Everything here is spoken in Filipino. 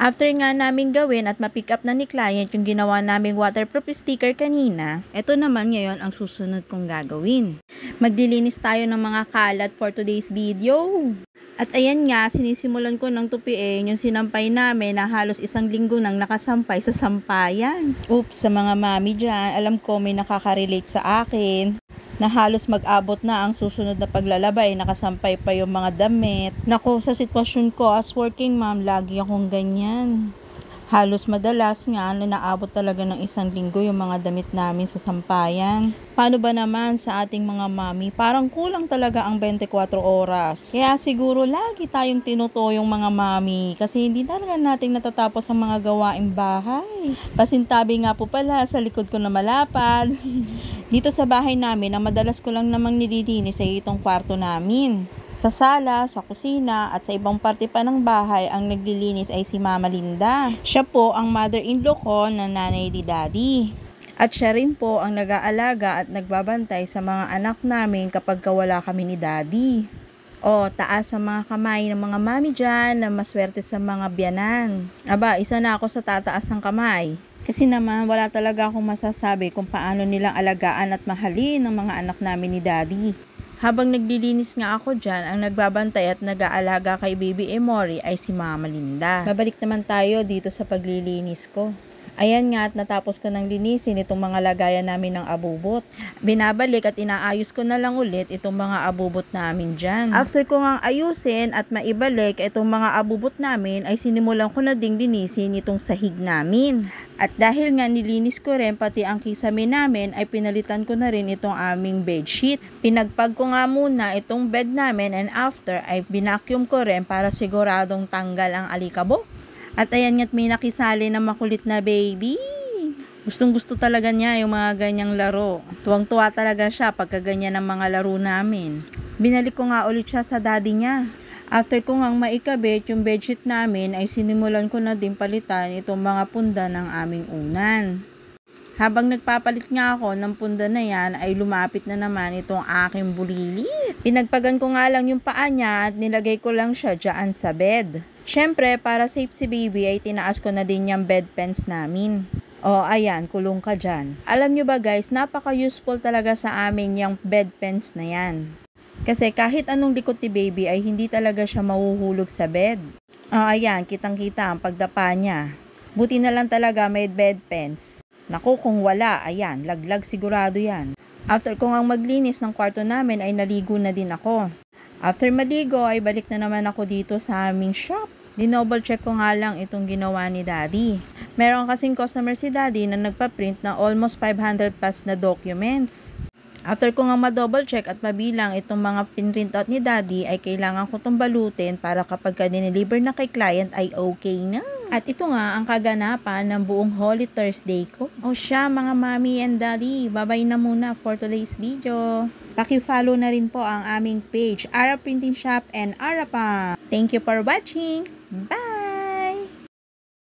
After nga namin gawin at ma-pick up na ni client yung ginawa naming waterproof sticker kanina, eto naman ngayon ang susunod kong gagawin. Maglilinis tayo ng mga kalat for today's video. At ayan nga, sinisimulan ko ng tupiin yung sinampay namin na halos 1 linggo nang nakasampay sa sampayan. Oops, sa mga mami dyan, alam ko may nakaka-relate sa akin na halos mag-abot na ang susunod na paglalabay, nakasampay pa yung mga damit. Nako, sa sitwasyon ko as working mom, lagi akong ganyan. Halos madalas nga na naabot talaga ng 1 linggo yung mga damit namin sa sampayan. Paano ba naman sa ating mga mami? Parang kulang talaga ang 24 oras. Kaya siguro lagi tayong tinutuyong mga mami kasi hindi talaga natin natatapos ang mga gawaing bahay. Pasintabi nga po pala sa likod ko na malapad. Dito sa bahay namin, ang madalas ko lang namang nililinis ay itong kwarto namin. Sa sala, sa kusina, at sa ibang parte pa ng bahay, ang naglilinis ay si Mama Linda. Siya po ang mother-in-law ko na nanay ni Daddy. At siya rin po ang nag-aalaga at nagbabantay sa mga anak namin kapag wala kami ni Daddy. O, taas sa mga kamay ng mga mami dyan na maswerte sa mga biyanan. Aba, isa na ako sa tataas ng kamay. Kasi naman, wala talaga akong masasabi kung paano nilang alagaan at mahalin ng mga anak namin ni Daddy. Habang naglilinis nga ako dyan, ang nagbabantay at nag-aalaga kay Baby Emory ay si Mama Linda. Babalik naman tayo dito sa paglilinis ko. Ayan nga at natapos ko ng linisin itong mga lagayan namin ng abubot. Binabalik at inaayos ko na lang ulit itong mga abubot namin dyan. After ko nga ayusin at maibalik itong mga abubot namin ay sinimulan ko na ding linisin itong sahig namin. At dahil nga nilinis ko rin pati ang kisame namin ay pinalitan ko na rin itong aming bedsheet. Pinagpag ko nga muna itong bed namin and after ay binacuum ko rin para siguradong tanggal ang alikabok. At ayan nga't may nakisali na makulit na baby. Gustong gusto talaga niya yung mga ganyang laro. Tuwang-tuwa talaga siya pagka ganyan ang mga laro namin. Binalik ko nga ulit siya sa daddy niya. After ko ngang maikabit yung bedsheet namin ay sinimulan ko na din palitan itong mga punda ng aming unan. Habang nagpapalit nga ako ng punda na yan ay lumapit na naman itong aking bulilit. Pinagpagan ko nga lang yung paa niya at nilagay ko lang siya dyan sa bed. Syempre, para safe si baby ay tinaas ko na din yung bed pants namin. O, ayan, kulong ka dyan. Alam nyo ba guys, napaka-useful talaga sa amin yung bed pants na yan. Kasi kahit anong likot ni baby ay hindi talaga siya mahuhulog sa bed. O, ayan, kitang-kita ang pagdapa niya. Buti na lang talaga may bed pants. Naku, kung wala, ayan, laglag sigurado yan. After ko ngang maglinis ng kwarto namin ay naligo na din ako. After maligo ay balik na naman ako dito sa aming shop. Dinoble check ko nga lang itong ginawa ni Daddy. Meron kasing customer si Daddy na nagpa-print na almost 500 plus na documents. After ko nga ma-double check at mabilang itong mga pinrint out ni Daddy ay kailangan ko itong balutin para kapag ka-deliver na kay client ay okay na. At ito nga ang kaganapan ng buong Holy Thursday ko. O siya mga mami and daddy, bye-bye na muna for today's video. Paki-follow na rin po ang aming page, Ara Printing Shop and Ara Pa. Thank you for watching. Bye!